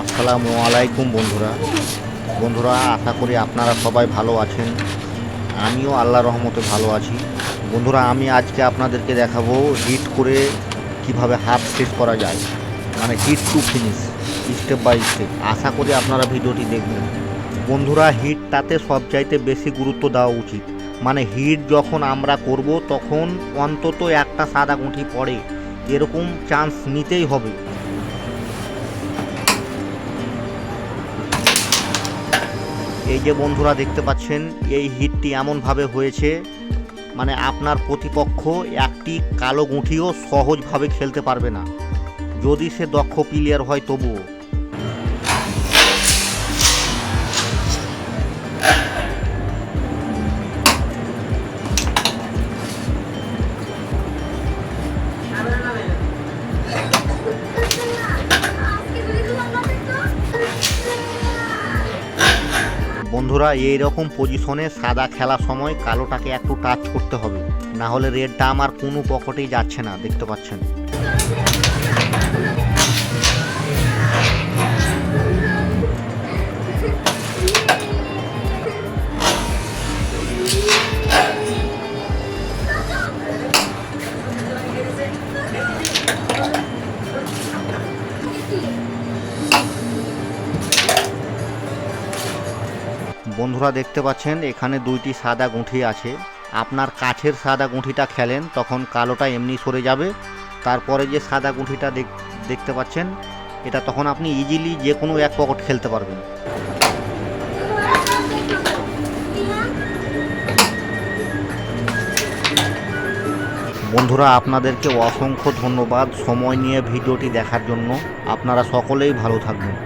আসসালামু আলাইকুম বন্ধুরা আশা করি আপনারা সবাই ভালো আছেন। আমিও আল্লাহর রহমতে ভালো আছি। বন্ধুরা, আমি আজকে আপনাদেরকে দেখাবো হিট করে কিভাবে হাফ শেষ করা যায়, মানে hit to finish, step by step. আশা করি আপনারা ভিডিওটি দেখবেন। বন্ধুরা, হিটটাতে সবচাইতে বেশি গুরুত্ব দেওয়া উচিত। মানে হিট যখন আমরা করব তখন অন্তত একটা সাদা গুঁঠি পড়ে, এরকম চান্স নিতেই হবে। এই যে বন্ধুরা দেখতে পাচ্ছেন, এই হিটটি এমনভাবে হয়েছে মানে আপনার প্রতিপক্ষ একটি কালো গুঁঠিও সহজভাবে খেলতে পারবে না, যদি সে দক্ষ প্লেয়ার হয় তবুও। বন্ধুরা, এই রকম পজিশনে সাদা খেলার সময় কালোটাকে একটু টাচ করতে হবে, না হলে রেডটা আমার কোনো পকেটেই যাচ্ছে না। দেখতে পাচ্ছেন। বন্ধুরা দেখতে পাচ্ছেন, এখানে দুইটি সাদা গুঁঠি আছে। আপনার কাছের সাদা গুঁঠিটা খেলেন, তখন কালোটা এমনি সরে যাবে। তারপরে যে সাদা গুঁঠিটা দেখতে পাচ্ছেন, এটা তখন আপনি ইজিলি যে কোনো এক পকেট খেলতে পারবেন। বন্ধুরা, আপনাদেরকে অসংখ্য ধন্যবাদ সময় নিয়ে ভিডিওটি দেখার জন্য। আপনারা সকলেই ভালো থাকবেন।